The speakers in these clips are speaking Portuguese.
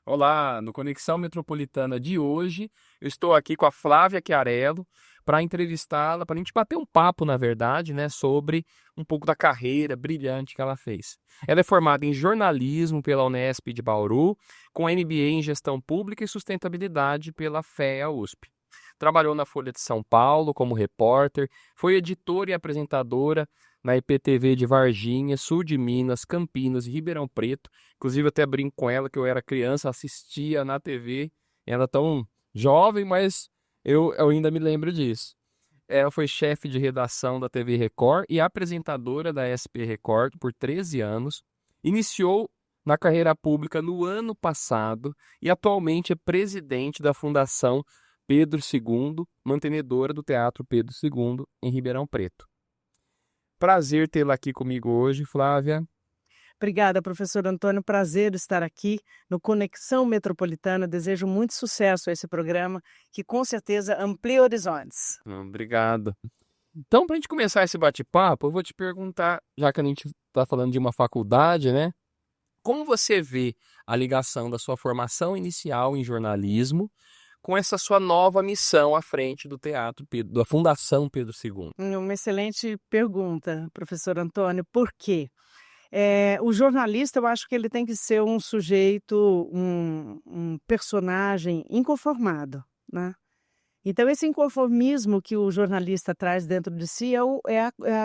Olá, no Conexão Metropolitana de hoje, eu estou aqui com a Flávia Chiarello para entrevistá-la, para a gente bater um papo, na verdade, né, sobre um pouco da carreira brilhante que ela fez. Ela é formada em jornalismo pela Unesp de Bauru, com MBA em gestão pública e sustentabilidade pela FEA USP. Trabalhou na Folha de São Paulo como repórter, foi editora e apresentadora na IPTV de Varginha, sul de Minas, Campinas e Ribeirão Preto. Inclusive, eu até brinco com ela que eu era criança, assistia na TV. Ela tão jovem, mas eu ainda me lembro disso. Ela foi chefe de redação da TV Record e apresentadora da SP Record por 13 anos. Iniciou na carreira pública no ano passado e atualmente é presidente da Fundação Pedro II, mantenedora do Teatro Pedro II, em Ribeirão Preto. Prazer tê-la aqui comigo hoje, Flávia. Obrigada, professor Antônio. Prazer estar aqui no Conexão Metropolitana. Desejo muito sucesso a esse programa, que com certeza amplia horizontes. Obrigado. Então, para a gente começar esse bate-papo, eu vou te perguntar, já que a gente está falando de uma faculdade, né? Como você vê a ligação da sua formação inicial em jornalismo com essa sua nova missão à frente do Teatro da Fundação Pedro II? Uma excelente pergunta, professor Antônio. Por quê? O jornalista, eu acho que ele tem que ser um sujeito, um personagem inconformado, né? Então, esse inconformismo que o jornalista traz dentro de si é o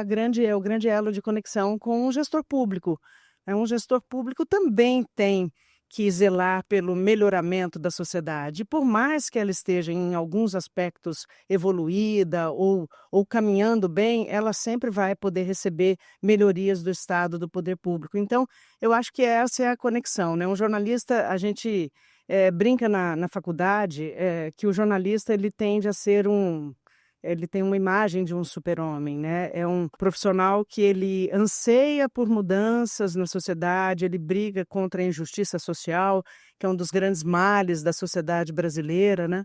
grande elo de conexão com o gestor público. Um gestor público também tem que zelar pelo melhoramento da sociedade. Por mais que ela esteja em alguns aspectos evoluída ou caminhando bem, ela sempre vai poder receber melhorias do Estado, do poder público. Então, eu acho que essa é a conexão, né? Um jornalista, a gente brinca na faculdade que o jornalista ele tende a ser ele tem uma imagem de um super-homem, né? É um profissional que ele anseia por mudanças na sociedade, ele briga contra a injustiça social, que é um dos grandes males da sociedade brasileira, né?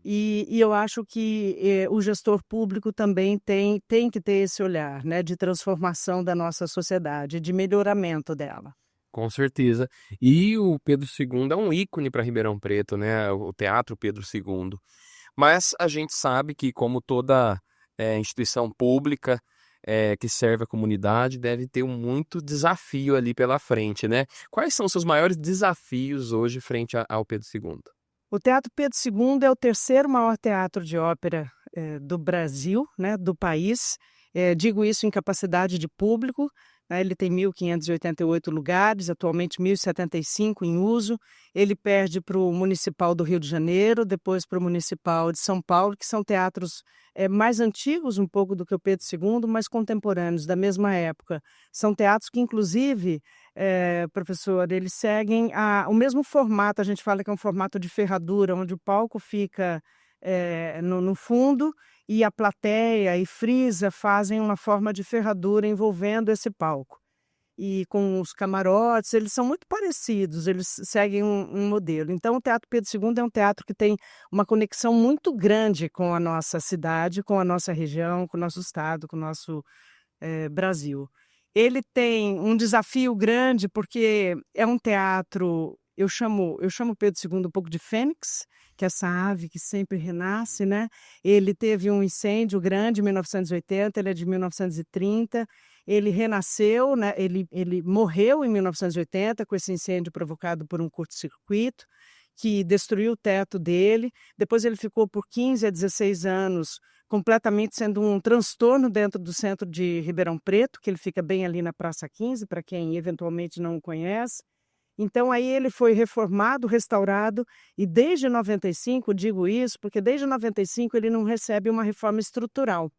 E eu acho que o gestor público também tem que ter esse olhar, né, de transformação da nossa sociedade, de melhoramento dela. Com certeza. E o Pedro II é um ícone para Ribeirão Preto, né? O Teatro Pedro II. Mas a gente sabe que, como toda instituição pública que serve a comunidade, deve ter muito desafio ali pela frente, né? Quais são os seus maiores desafios hoje frente ao Pedro II? O Teatro Pedro II é o terceiro maior teatro de ópera do Brasil, né, do país. Digo isso em capacidade de público, né, ele tem 1.588 lugares, atualmente 1.075 em uso. Ele perde para o Municipal do Rio de Janeiro, depois para o Municipal de São Paulo, que são teatros mais antigos um pouco do que o Pedro II, mas contemporâneos, da mesma época. São teatros que, inclusive, professor, eles seguem o mesmo formato, a gente fala que é um formato de ferradura, onde o palco fica no fundo e a plateia e frisa fazem uma forma de ferradura envolvendo esse palco. E com os camarotes, eles são muito parecidos, eles seguem um modelo. Então, o Teatro Pedro II é um teatro que tem uma conexão muito grande com a nossa cidade, com a nossa região, com o nosso estado, com o nosso Brasil. Ele tem um desafio grande porque é um teatro, eu chamo Pedro II um pouco de fênix, que é essa ave que sempre renasce, né? Ele teve um incêndio grande em 1980, ele é de 1930, ele renasceu, né? Ele morreu em 1980 com esse incêndio provocado por um curto-circuito que destruiu o teto dele. Depois ele ficou por 15 a 16 anos completamente sendo um transtorno dentro do centro de Ribeirão Preto, que ele fica bem ali na Praça 15, para quem eventualmente não o conhece. Então, aí ele foi reformado, restaurado, e desde 95, digo isso, porque desde 95 ele não recebe uma reforma estrutural.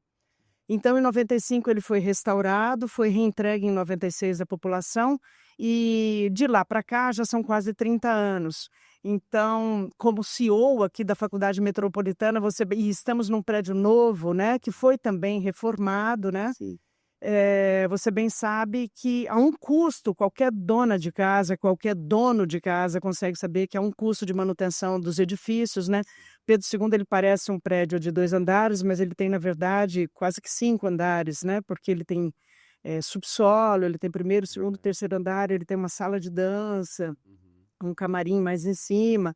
Então, em 95 ele foi restaurado, foi reentregue em 96 à população, e de lá para cá já são quase 30 anos. Então, como CEO aqui da Faculdade Metropolitana, e estamos num prédio novo, né, que foi também reformado, né? Sim. Você bem sabe que há um custo, qualquer dona de casa, qualquer dono de casa consegue saber que há um custo de manutenção dos edifícios, né? Pedro II ele parece um prédio de 2 andares, mas ele tem, na verdade, quase que 5 andares, né? Porque ele tem subsolo, ele tem primeiro, segundo, terceiro andar, ele tem uma sala de dança. um camarim mais em cima.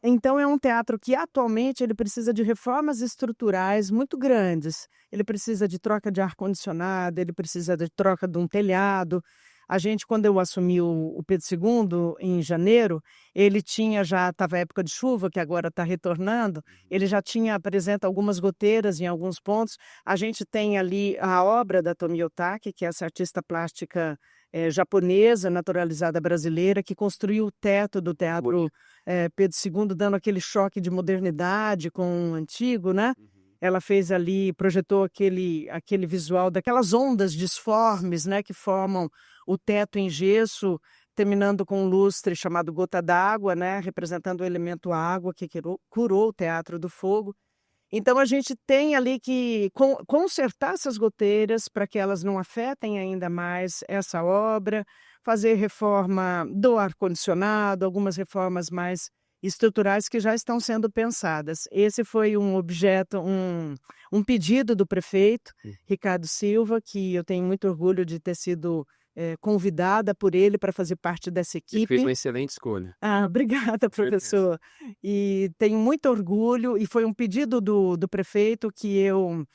Então é um teatro que atualmente ele precisa de reformas estruturais muito grandes. Ele precisa de troca de ar-condicionado, ele precisa de troca de um telhado. A gente, quando eu assumi o Pedro II, em janeiro, ele tinha já, estava época de chuva, que agora está retornando, ele já apresenta algumas goteiras em alguns pontos. A gente tem ali a obra da Tomi Otake, que é essa artista plástica japonesa, naturalizada brasileira, que construiu o teto do Teatro Pedro II, dando aquele choque de modernidade com o antigo, né? Ela fez ali, projetou aquele visual daquelas ondas disformes, né, que formam o teto em gesso, terminando com um lustre chamado Gota d'Água, né, representando o elemento água, que curou o Teatro do Fogo. Então, a gente tem ali que consertar essas goteiras para que elas não afetem ainda mais essa obra, fazer reforma do ar-condicionado, algumas reformas mais estruturais que já estão sendo pensadas. Esse foi um objeto, um pedido do prefeito, Ricardo Silva, que eu tenho muito orgulho de ter sido convidada por ele para fazer parte dessa Ele equipe. fez uma excelente escolha. Obrigada, professor. E tenho muito orgulho, e foi um pedido do prefeito que eu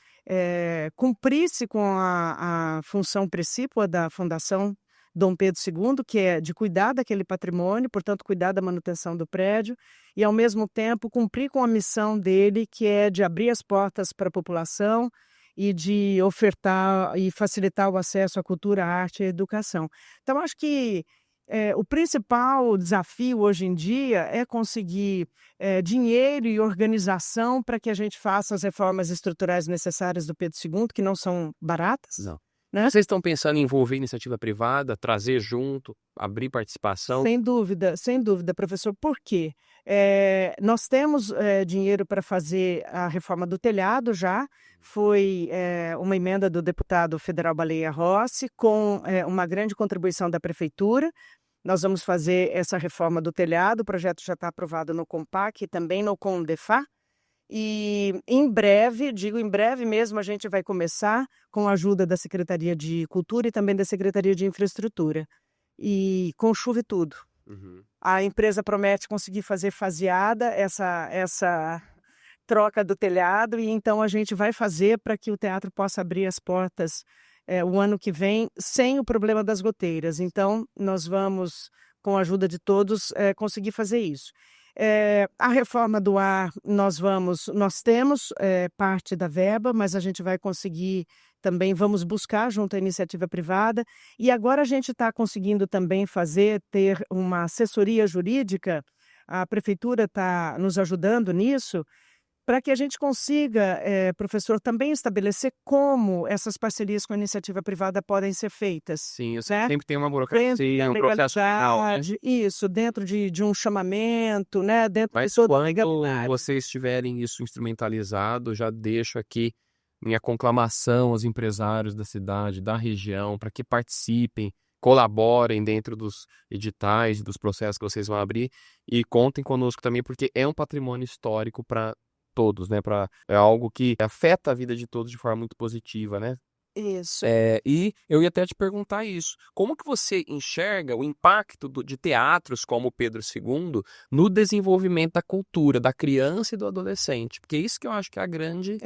cumprisse com a função precípua da Fundação Dom Pedro II, que é de cuidar daquele patrimônio, portanto, cuidar da manutenção do prédio, e, ao mesmo tempo, cumprir com a missão dele, que é de abrir as portas para a população e de ofertar e facilitar o acesso à cultura, à arte e à educação. Então, acho que o principal desafio hoje em dia é conseguir dinheiro e organização para que a gente faça as reformas estruturais necessárias do Pedro II, que não são baratas. Não. Né? Vocês estão pensando em envolver iniciativa privada, trazer junto, abrir participação? Sem dúvida, professor. Por quê? Nós temos dinheiro para fazer a reforma do telhado já. Foi uma emenda do deputado federal Baleia Rossi, com uma grande contribuição da prefeitura. Nós vamos fazer essa reforma do telhado, o projeto já está aprovado no CONPAC e também no CONDEFA. E em breve, digo em breve mesmo, a gente vai começar com a ajuda da Secretaria de Cultura e também da Secretaria de Infraestrutura. E com chuva e tudo. A empresa promete conseguir fazer faseada essa troca do telhado, e então a gente vai fazer para que o teatro possa abrir as portas o ano que vem sem o problema das goteiras. Então, nós vamos, com a ajuda de todos, conseguir fazer isso. A reforma do ar, nós temos parte da verba, mas a gente vai conseguir também, vamos buscar junto à iniciativa privada, e agora a gente está conseguindo também ter uma assessoria jurídica, a prefeitura está nos ajudando nisso, para que a gente consiga, professor, também estabelecer como essas parcerias com a iniciativa privada podem ser feitas. Sim, eu né? sempre tem uma burocracia, um processo final, né? Isso, dentro de um chamamento, né? Dentro Mas de toda quando vocês tiverem isso instrumentalizado, já deixo aqui minha conclamação aos empresários da cidade, da região, para que participem, colaborem dentro dos editais, dos processos que vocês vão abrir, e contem conosco também, porque é um patrimônio histórico para todos, né? É algo que afeta a vida de todos de forma muito positiva, né? Isso. E eu ia até te perguntar isso. Como que você enxerga o impacto de teatros como o Pedro II no desenvolvimento da cultura, da criança e do adolescente? Porque é isso que eu acho que é a grande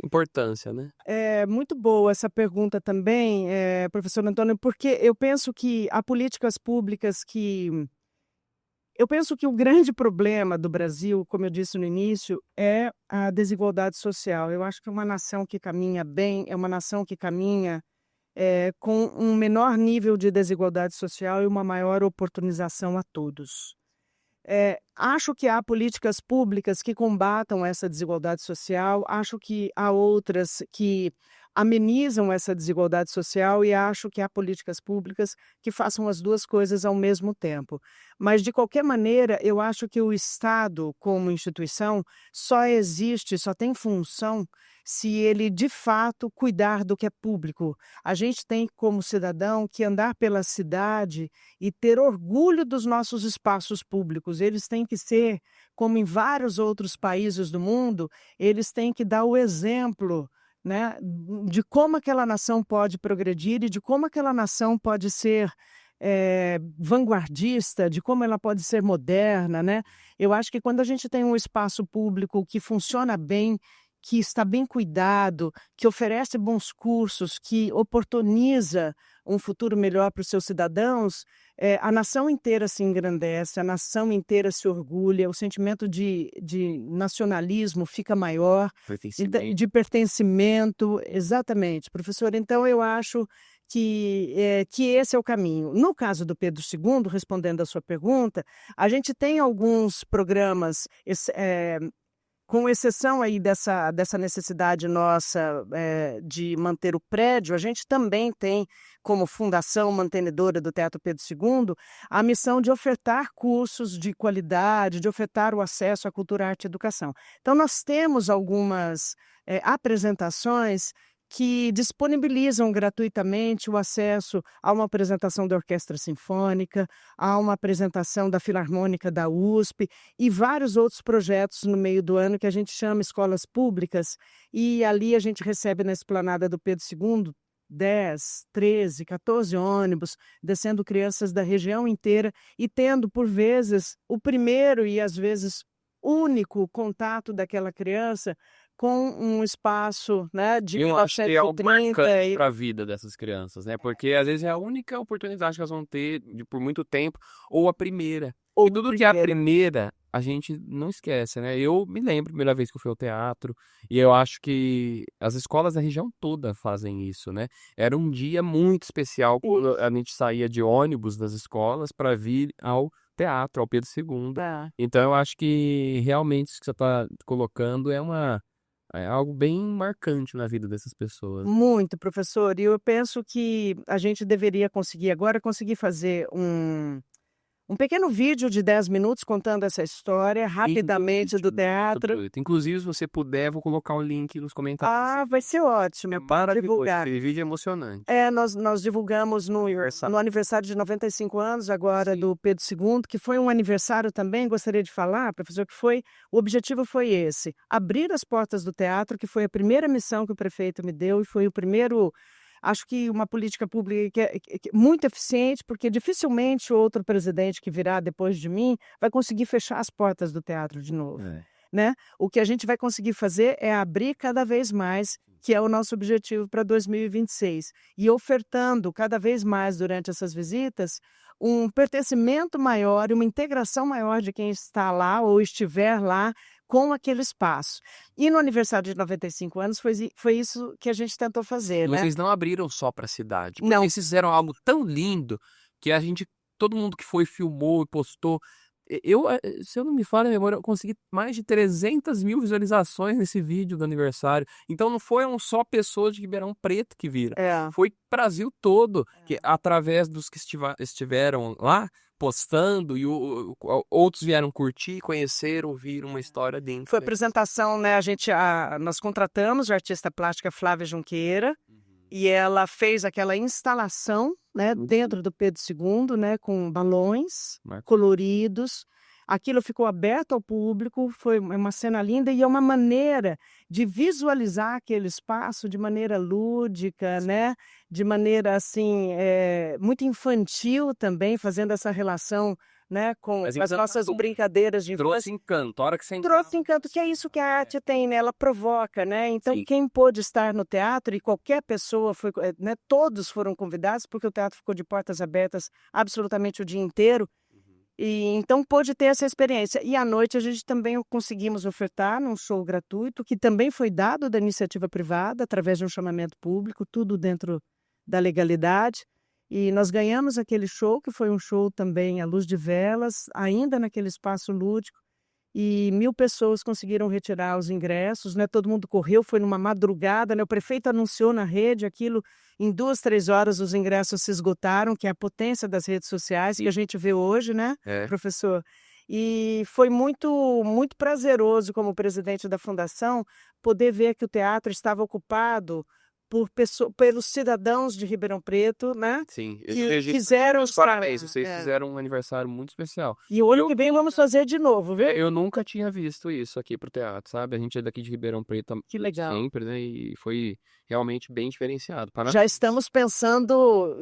importância, né? É muito boa essa pergunta também, professor Antônio, porque eu penso que há políticas públicas Eu penso que o grande problema do Brasil, como eu disse no início, é a desigualdade social. Eu acho que uma nação que caminha bem é uma nação que caminha com um menor nível de desigualdade social e uma maior oportunização a todos. Acho que há políticas públicas que combatam essa desigualdade social, acho que há outras que amenizam essa desigualdade social, e acho que há políticas públicas que façam as duas coisas ao mesmo tempo. Mas, de qualquer maneira, eu acho que o Estado, como instituição, só existe, só tem função se ele, de fato, cuidar do que é público. A gente tem, como cidadão, que andar pela cidade e ter orgulho dos nossos espaços públicos. Eles têm que ser, como em vários outros países do mundo, eles têm que dar o exemplo, né, de como aquela nação pode progredir e de como aquela nação pode ser vanguardista, de como ela pode ser moderna, né? Eu acho que quando a gente tem um espaço público que funciona bem, que está bem cuidado, que oferece bons cursos, que oportuniza um futuro melhor para os seus cidadãos, a nação inteira se engrandece, a nação inteira se orgulha, o sentimento de nacionalismo fica maior, de pertencimento, exatamente, professor. Então, eu acho que esse é o caminho. No caso do Pedro II, respondendo à sua pergunta, a gente tem alguns programas, com exceção aí dessa necessidade nossa de manter o prédio, a gente também tem, como fundação mantenedora do Teatro Pedro II, a missão de ofertar cursos de qualidade, de ofertar o acesso à cultura, arte e educação. Então, nós temos algumas apresentações que disponibilizam gratuitamente o acesso a uma apresentação da Orquestra Sinfônica, a uma apresentação da Filarmônica da USP e vários outros projetos no meio do ano que a gente chama escolas públicas, e ali a gente recebe na esplanada do Pedro II 10, 13, 14 ônibus, descendo crianças da região inteira e tendo, por vezes, o primeiro e, às vezes, único contato daquela criança com um espaço, né, de Eu acho que é algo 1930 marcante para a vida dessas crianças, né? Porque às vezes é a única oportunidade que elas vão ter por muito tempo, ou a primeira. ou E tudo que é a primeira, a gente não esquece, né? Eu me lembro a primeira vez que eu fui ao teatro, e eu acho que as escolas da região toda fazem isso, né? Era um dia muito especial quando a gente saía de ônibus das escolas para vir ao teatro, ao Pedro II. Então eu acho que realmente isso que você está colocando é algo bem marcante na vida dessas pessoas. Muito, professor. E eu penso que a gente deveria conseguir fazer um pequeno vídeo de 10 minutos contando essa história rapidamente do teatro. Inclusive, se você puder, vou colocar o link nos comentários. Vai ser ótimo. É maravilhoso, divulgar. esse vídeo é emocionante. Nós divulgamos no aniversário de 95 anos agora do Pedro II, que foi um aniversário também, gostaria de falar, professor, o objetivo foi esse, abrir as portas do teatro, que foi a primeira missão que o prefeito me deu e foi o primeiro. Acho que uma política pública que é muito eficiente, porque dificilmente outro presidente que virá depois de mim vai conseguir fechar as portas do teatro de novo. Né? O que a gente vai conseguir fazer é abrir cada vez mais, que é o nosso objetivo para 2026, e ofertando cada vez mais durante essas visitas um pertencimento maior e uma integração maior de quem está lá ou estiver lá com aquele espaço. E no aniversário de 95 anos foi isso que a gente tentou fazer, né? Vocês não abriram só para a cidade. Não. Vocês fizeram algo tão lindo que todo mundo que foi filmou e postou. Se eu não me falha a memória, eu consegui mais de 300 mil visualizações nesse vídeo do aniversário. Então não foram só pessoas de Ribeirão Preto que viram. Foi Brasil todo, que através dos que estiveram lá postando, e outros vieram curtir, conhecer, ouvir uma história dentro. Foi apresentação, né? Nós contratamos a artista plástica Flávia Junqueira, e ela fez aquela instalação, né, dentro do Pedro II, né, com balões coloridos. Aquilo ficou aberto ao público, foi uma cena linda e é uma maneira de visualizar aquele espaço de maneira lúdica, né? De maneira assim, muito infantil também, fazendo essa relação, né, com as nossas brincadeiras de infância. Trouxe encanto, a hora que você Trouxe encanto, que é isso que a arte tem, né? Ela provoca, né? Então, quem pôde estar no teatro, e qualquer pessoa foi, né? Todos foram convidados, porque o teatro ficou de portas abertas absolutamente o dia inteiro. E então pôde ter essa experiência. E à noite a gente também conseguimos ofertar um show gratuito, que também foi dado da iniciativa privada, através de um chamamento público, tudo dentro da legalidade. E nós ganhamos aquele show, que foi um show também à luz de velas, ainda naquele espaço lúdico, e 1.000 pessoas conseguiram retirar os ingressos, né? Todo mundo correu, foi numa madrugada, né? O prefeito anunciou na rede aquilo, em 2, 3 horas os ingressos se esgotaram, que é a potência das redes sociais, que a gente vê hoje, né, professor? E foi muito, muito prazeroso, como presidente da fundação, poder ver que o teatro estava ocupado pelos cidadãos de Ribeirão Preto, né? Sim, que fizeram os parabéns. Vocês fizeram um aniversário muito especial. E o ano que vem vamos fazer de novo, viu? Eu nunca tinha visto isso aqui pro teatro, sabe? A gente é daqui de Ribeirão Preto que legal. Sempre, né? E foi realmente bem diferenciado. Já Parabéns. estamos pensando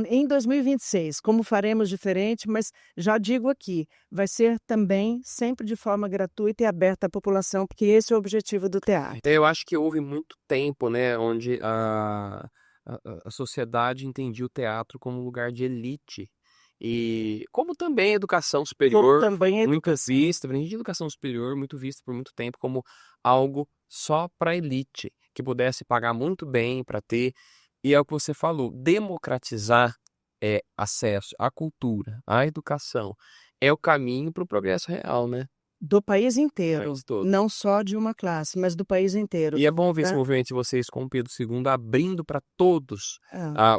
em 2026, como faremos diferente, mas já digo aqui, vai ser também sempre de forma gratuita e aberta à população, porque esse é o objetivo do teatro. Eu acho que houve muito tempo, né, onde a sociedade entendia o teatro como um lugar de elite. E como também a educação Como superior, também é muito vista, a educação superior, muito vista por muito tempo como algo só para elite, que pudesse pagar muito bem para ter. E é o que você falou, democratizar acesso à cultura, à educação, é o caminho para o progresso real, né? do país inteiro, País todo. não só de uma classe, mas do país inteiro. E é bom ver esse né? movimento de vocês com o Pedro II abrindo para todos, Ah,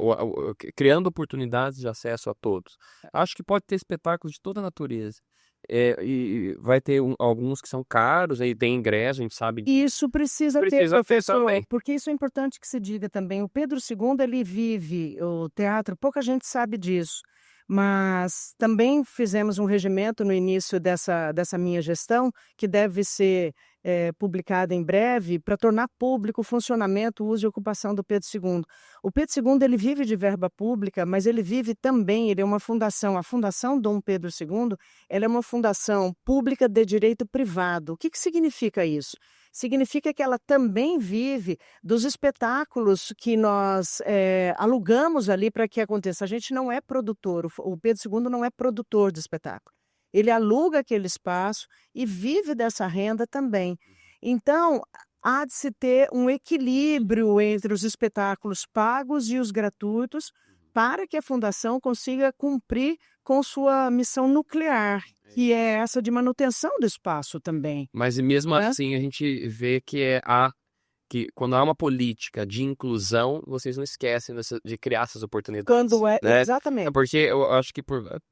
criando oportunidades de acesso a todos. Acho que pode ter espetáculos de toda a natureza. E vai ter alguns que são caros, aí tem ingresso, a gente sabe. E isso precisa ter, Precisa ter professor, também. porque isso é importante que se diga também. O Pedro II, ele vive o teatro, pouca gente sabe disso, mas também fizemos um regimento no início dessa minha gestão, que deve ser publicado em breve, para tornar público o funcionamento, o uso e ocupação do Pedro II. O Pedro II, ele vive de verba pública, mas ele vive também, ele é uma fundação, a Fundação Dom Pedro II, ela é uma fundação pública de direito privado. O que significa isso? Significa que ela também vive dos espetáculos que nós alugamos ali para que aconteça. A gente não é produtor, o Pedro II não é produtor de espetáculo. Ele aluga aquele espaço e vive dessa renda também. Então, há de se ter um equilíbrio entre os espetáculos pagos e os gratuitos para que a fundação consiga cumprir com sua missão nuclear, que é essa de manutenção do espaço também. Mas mesmo né? assim a gente vê que quando há uma política de inclusão, vocês não esquecem de criar essas oportunidades. Quando é, né? exatamente. Porque eu acho que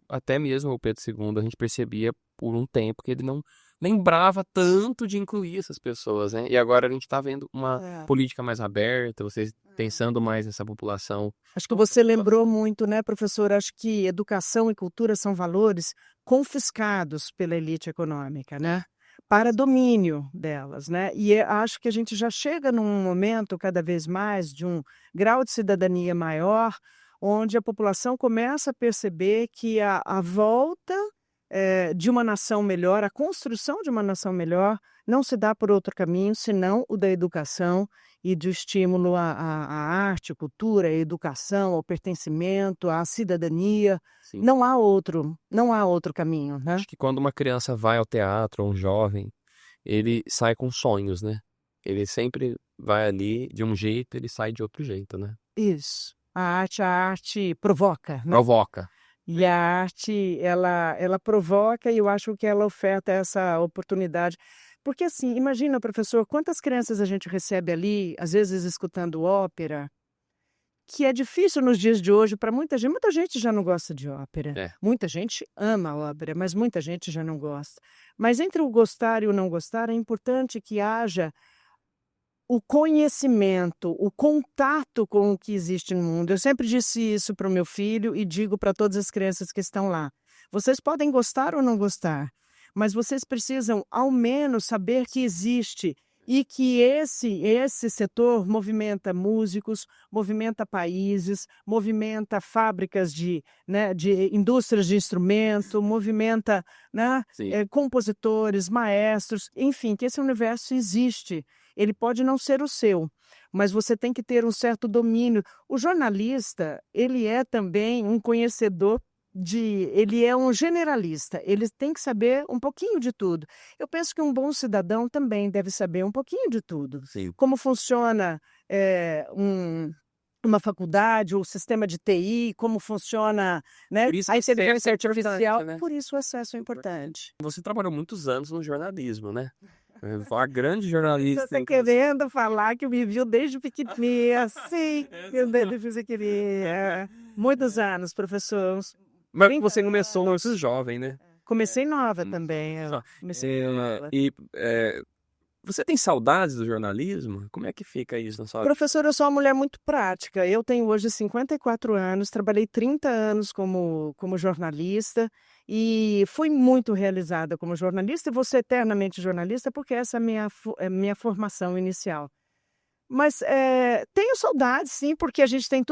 até mesmo o Pedro II, a gente percebia por um tempo que ele não lembrava tanto de incluir essas pessoas, né? E agora a gente está vendo uma política mais aberta, vocês pensando mais nessa população. Acho que você lembrou muito, né, professor? Acho que educação e cultura são valores confiscados pela elite econômica, né? Para domínio delas, né? E acho que a gente já chega num momento cada vez mais de um grau de cidadania maior, onde a população começa a perceber que a volta de uma nação melhor, a construção de uma nação melhor, não se dá por outro caminho senão o da educação e do estímulo à arte, à cultura, à educação, ao pertencimento, à cidadania. Sim. Não há outro caminho, né? Acho que quando uma criança vai ao teatro, ou um jovem, ele sai com sonhos, né? Ele sempre vai ali de um jeito, ele sai de outro jeito, né? Isso. A arte provoca, né? Provoca. E a arte, ela provoca e eu acho que ela oferta essa oportunidade. Porque assim, imagina, professor, quantas crianças a gente recebe ali, às vezes escutando ópera, que é difícil nos dias de hoje para muita gente. Muita gente já não gosta de ópera. Muita gente ama a ópera, mas muita gente já não gosta. Mas entre o gostar e o não gostar, é importante que haja o conhecimento, o contato com o que existe no mundo. Eu sempre disse isso para o meu filho e digo para todas as crianças que estão lá. Vocês podem gostar ou não gostar, mas vocês precisam, ao menos, saber que existe e que esse setor movimenta músicos, movimenta países, movimenta fábricas de indústrias de instrumento, movimenta compositores, maestros, enfim, que esse universo existe. Ele pode não ser o seu, mas você tem que ter um certo domínio. O jornalista, ele é também um conhecedor ele é um generalista, ele tem que saber um pouquinho de tudo. Eu penso que um bom cidadão também deve saber um pouquinho de tudo. Sim. Como funciona uma faculdade, o sistema de TI, como funciona a inteligência artificial. Né? Por isso o acesso é importante. Você trabalhou muitos anos no jornalismo, né? Foi uma grande jornalista. Você está querendo falar que me viu desde pequenininha. Sim, desde pequenininha. Muitos anos, professor. Mas você começou muito jovem, né? Comecei nova também. Você tem saudades do jornalismo? Como é que fica isso na sua vida? Professor, eu sou uma mulher muito prática. Eu tenho hoje 54 anos, trabalhei 30 anos como jornalista e fui muito realizada como jornalista e vou ser eternamente jornalista porque essa é a minha formação inicial. Mas tenho saudades, sim, porque a gente tem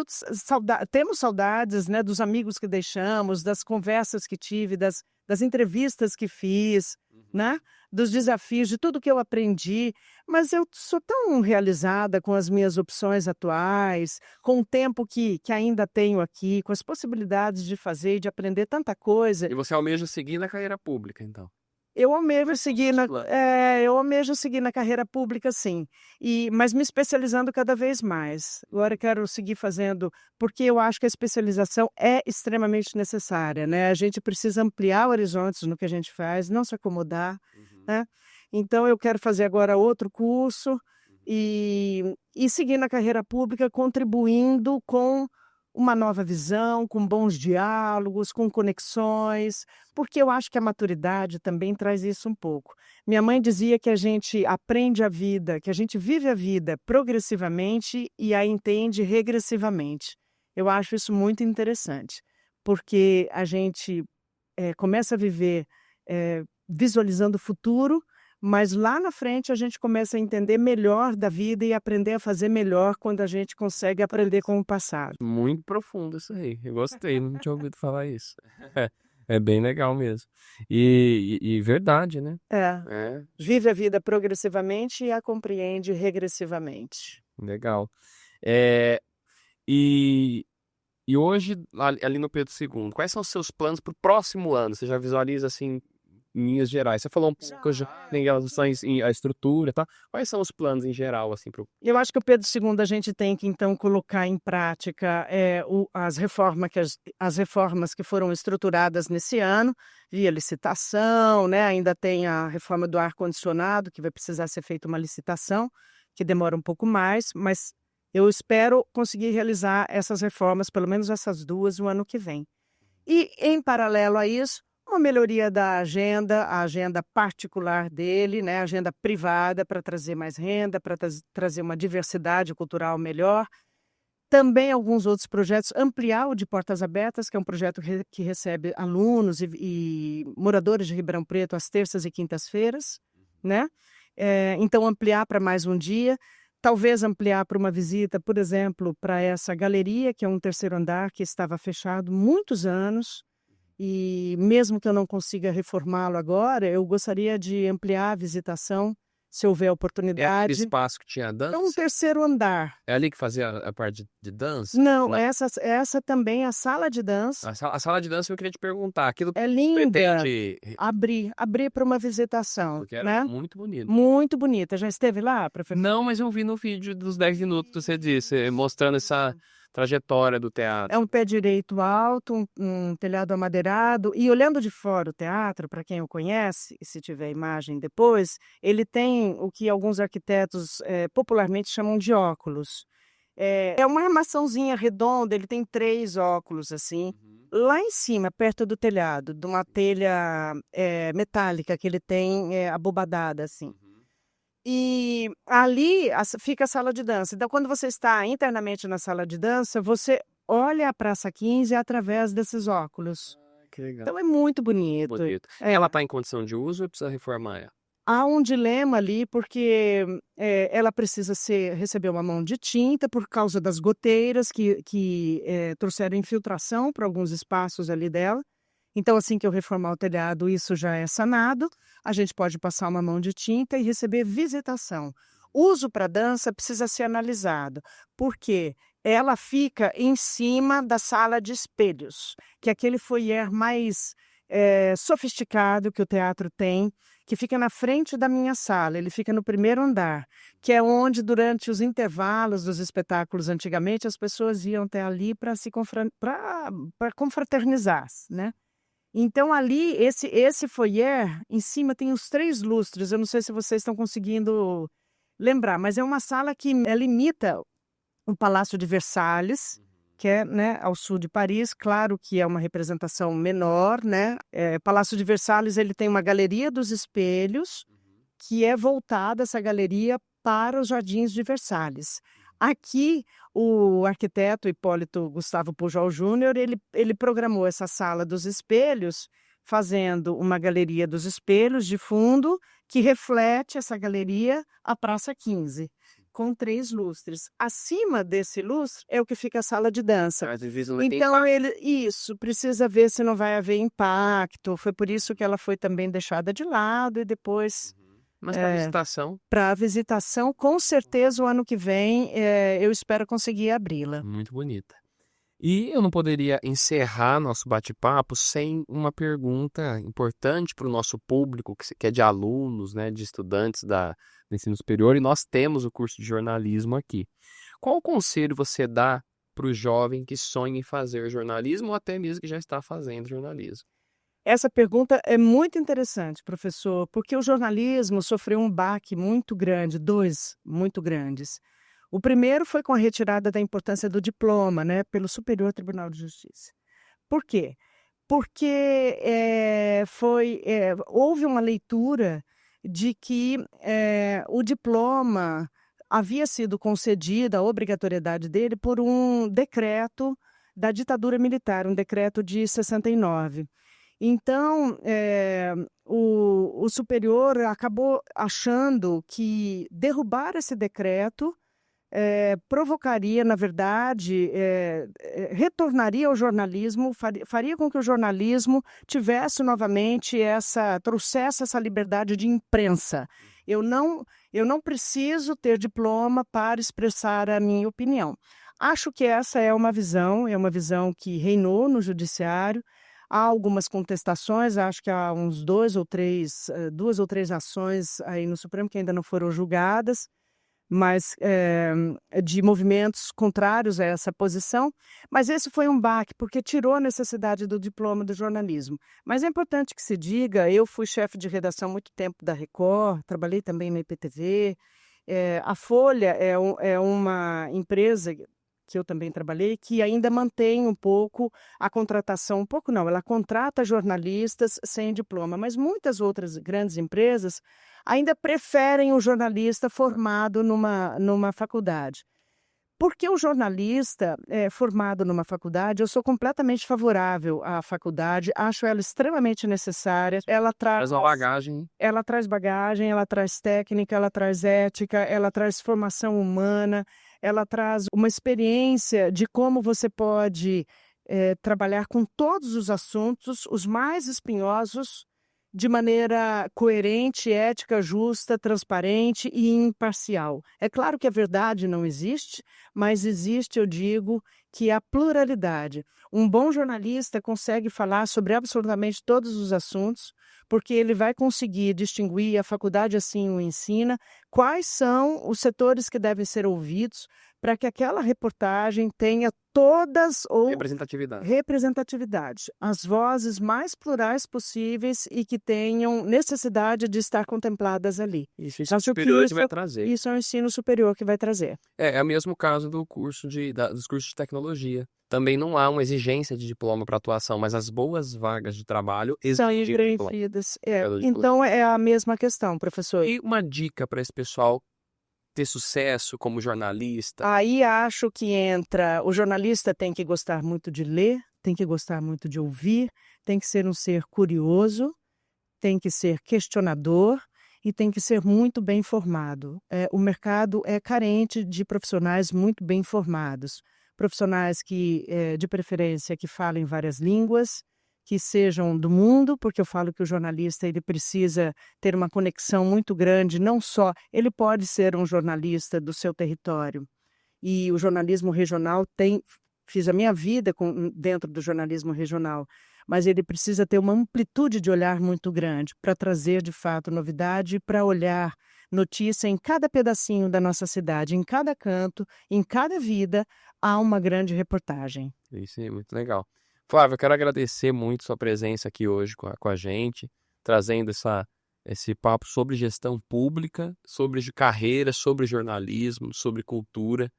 temos saudades, né, dos amigos que deixamos, das conversas que tive, das entrevistas que fiz, né, dos desafios, de tudo que eu aprendi. Mas eu sou tão realizada com as minhas opções atuais, com o tempo que ainda tenho aqui, com as possibilidades de fazer e de aprender tanta coisa. E você almeja seguir na carreira pública, então? Eu almejo Quais são seguir os na, planos? eu almejo seguir na carreira pública, sim, mas me especializando cada vez mais. Agora eu quero seguir fazendo, porque eu acho que a especialização é extremamente necessária, né? A gente precisa ampliar horizontes no que a gente faz, não se acomodar, Uhum, né? Então eu quero fazer agora outro curso e seguir na carreira pública, contribuindo com uma nova visão, com bons diálogos, com conexões, porque eu acho que a maturidade também traz isso um pouco. Minha mãe dizia que a gente aprende a vida, que a gente vive a vida progressivamente e a entende regressivamente. Eu acho isso muito interessante, porque a gente começa a viver visualizando o futuro, mas lá na frente a gente começa a entender melhor da vida e aprender a fazer melhor quando a gente consegue aprender com o passado. muito profundo isso aí. Eu gostei, não tinha ouvido falar isso. É bem legal mesmo. E verdade, né? É. É, Vive a vida progressivamente e a compreende regressivamente. legal. É, e, e hoje, ali no Pedro II, quais são os seus planos para o próximo ano? Você já visualiza assim, em linhas gerais? Você falou um pouco já em relação à estrutura, tá? Quais são os planos em geral, assim, pro... Eu acho que o Pedro II a gente tem que então colocar em prática as reformas que foram estruturadas nesse ano, via licitação, né? Ainda tem a reforma do ar-condicionado, que vai precisar ser feita uma licitação, que demora um pouco mais, mas eu espero conseguir realizar essas reformas, pelo menos essas duas, o ano que vem. E, em paralelo a isso, uma melhoria da agenda, a agenda particular dele, né, a agenda privada, para trazer mais renda, para trazer uma diversidade cultural melhor. Também alguns outros projetos, ampliar o de Portas Abertas, que é um projeto que recebe alunos e moradores de Ribeirão Preto às terças e quintas-feiras, né? Então, ampliar para mais um dia. Talvez ampliar para uma visita, por exemplo, para essa galeria, que é um terceiro andar que estava fechado muitos anos, e mesmo que eu não consiga reformá-lo agora, eu gostaria de ampliar a visitação, se houver É aquele oportunidade. espaço que tinha É um dança? terceiro andar. É ali que fazia a parte de dança? Não, Não. essa também é a sala de dança. A sala de dança eu queria te perguntar. Aquilo É linda. pretende... Abrir para uma visitação, Porque era né? muito bonito. Muito bonita. Já esteve lá, professor? Não, mas eu vi no vídeo dos 10 minutos que você disse, mostrando essa trajetória do É teatro. um pé direito alto, um telhado amadeirado, e olhando de fora o teatro, para quem o conhece, e se tiver imagem depois, ele tem o que alguns arquitetos popularmente chamam de óculos. É uma armaçãozinha redonda, ele tem 3 óculos assim. Uhum, Lá em cima, perto do telhado, de uma telha metálica que ele tem abobadada assim. uhum. E ali fica a sala de dança. Então, quando você está internamente na sala de dança, você olha a Praça 15 através desses óculos. Que legal. Então, é muito bonito. Bonito. E ela está em condição de uso ou precisa reformar ela? Há um dilema ali, porque ela precisa receber uma mão de tinta por causa das goteiras que trouxeram infiltração para alguns espaços ali dela. Então, assim que eu reformar o telhado, isso já é sanado. A gente pode passar uma mão de tinta e receber visitação. Uso para dança precisa ser analisado, porque ela fica em cima da sala de espelhos, que é aquele foyer mais sofisticado que o teatro tem, que fica na frente da minha sala. Ele fica no primeiro andar, que é onde, durante os intervalos dos espetáculos antigamente, as pessoas iam até ali para confraternizar, né? Então ali, esse foyer, em cima tem os 3 lustres, eu não sei se vocês estão conseguindo lembrar, mas é uma sala que ela imita o Palácio de Versalhes, que é, né, ao sul de Paris. Claro que é uma representação menor, né? Palácio de Versalhes, ele tem uma galeria dos espelhos, que é voltada, essa galeria, para os Jardins de Versalhes. Aqui, o arquiteto Hipólito Gustavo Pujol Júnior, ele programou essa sala dos espelhos, fazendo uma galeria dos espelhos de fundo, que reflete essa galeria, a Praça 15. com 3 lustres. Acima desse lustre é o que fica a sala de dança. A divisa não tem Então isso, precisa ver se não vai haver impacto. Foi por isso que ela foi também deixada de lado e depois Mas para visitação, para a visitação, com certeza o ano que vem eu espero conseguir abri-la. muito bonita. E eu não poderia encerrar nosso bate-papo sem uma pergunta importante para o nosso público, que é de alunos, né, de estudantes do ensino superior, e nós temos o curso de jornalismo aqui. Qual conselho você dá para o jovem que sonha em fazer jornalismo ou até mesmo que já está fazendo jornalismo? Essa pergunta é muito interessante, professor, porque o jornalismo sofreu um baque muito grande, 2 muito grandes. O primeiro foi com a retirada da importância do diploma, né, pelo Superior Tribunal de Justiça. Por quê? Porque houve uma leitura de que o diploma havia sido concedida, a obrigatoriedade dele, por um decreto da ditadura militar, um decreto de 69. Então, o superior acabou achando que derrubar esse decreto provocaria, na verdade, retornaria ao jornalismo, faria com que o jornalismo tivesse novamente trouxesse essa liberdade de imprensa. Eu não preciso ter diploma para expressar a minha opinião. Acho que essa é uma visão que reinou no judiciário. Há algumas contestações, acho que há uns 2 ou 3, 2 ou 3 ações aí no Supremo que ainda não foram julgadas, mas de movimentos contrários a essa posição. Mas esse foi um baque, porque tirou a necessidade do diploma do jornalismo. Mas é importante que se diga, eu fui chefe de redação há muito tempo da Record, trabalhei também na IPTV. A Folha é uma empresa que eu também trabalhei, que ainda mantém um pouco a contratação, um pouco não, ela contrata jornalistas sem diploma, mas muitas outras grandes empresas ainda preferem o jornalista formado numa faculdade. Porque o jornalista formado numa faculdade, eu sou completamente favorável à faculdade, acho ela extremamente necessária. Ela Traz uma bagagem. ela traz bagagem, ela traz técnica, ela traz ética, ela traz formação humana, ela traz uma experiência de como você pode trabalhar com todos os assuntos, os mais espinhosos, de maneira coerente, ética, justa, transparente e imparcial. É claro que a verdade não existe, mas existe, eu digo, que a pluralidade. Um bom jornalista consegue falar sobre absolutamente todos os assuntos, porque ele vai conseguir distinguir, a faculdade assim o ensina, quais são os setores que devem ser ouvidos para que aquela reportagem tenha todas ou representatividade, as vozes mais plurais possíveis e que tenham necessidade de estar contempladas ali. Isso é o superior que vai trazer. Isso é o ensino superior que vai trazer. É o mesmo caso dos cursos de tecnologia. Também não há uma exigência de diploma para atuação, mas as boas vagas de trabalho São exigem preenchidas. Então é a mesma questão, professor. E uma dica para esse pessoal ter sucesso como jornalista? Aí acho que entra, o jornalista tem que gostar muito de ler, tem que gostar muito de ouvir, tem que ser um ser curioso, tem que ser questionador e tem que ser muito bem informado. O mercado é carente de profissionais muito bem informados, profissionais que, de preferência, que falem várias línguas, que sejam do mundo, porque eu falo que o jornalista ele precisa ter uma conexão muito grande, não só, ele pode ser um jornalista do seu território, e o jornalismo regional fiz a minha vida dentro do jornalismo regional, mas ele precisa ter uma amplitude de olhar muito grande para trazer, de fato, novidade, para olhar notícia em cada pedacinho da nossa cidade, em cada canto, em cada vida, há uma grande reportagem. Isso é muito legal. Flávio, eu quero agradecer muito sua presença aqui hoje com a gente, trazendo esse papo sobre gestão pública, sobre carreira, sobre jornalismo, sobre cultura.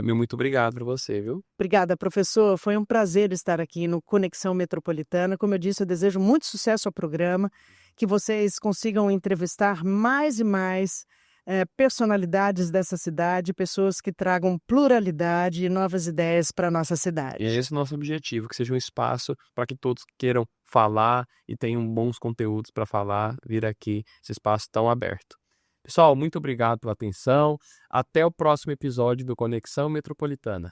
Muito obrigado para você, viu? Obrigada, professor. Foi um prazer estar aqui no Conexão Metropolitana. Como eu disse, eu desejo muito sucesso ao programa, que vocês consigam entrevistar mais e mais personalidades dessa cidade, pessoas que tragam pluralidade e novas ideias para a nossa cidade. E é esse o nosso objetivo, que seja um espaço para que todos queiram falar e tenham bons conteúdos para falar, vir aqui, esse espaço tão aberto. Pessoal, muito obrigado pela atenção. Até o próximo episódio do Conexão Metropolitana.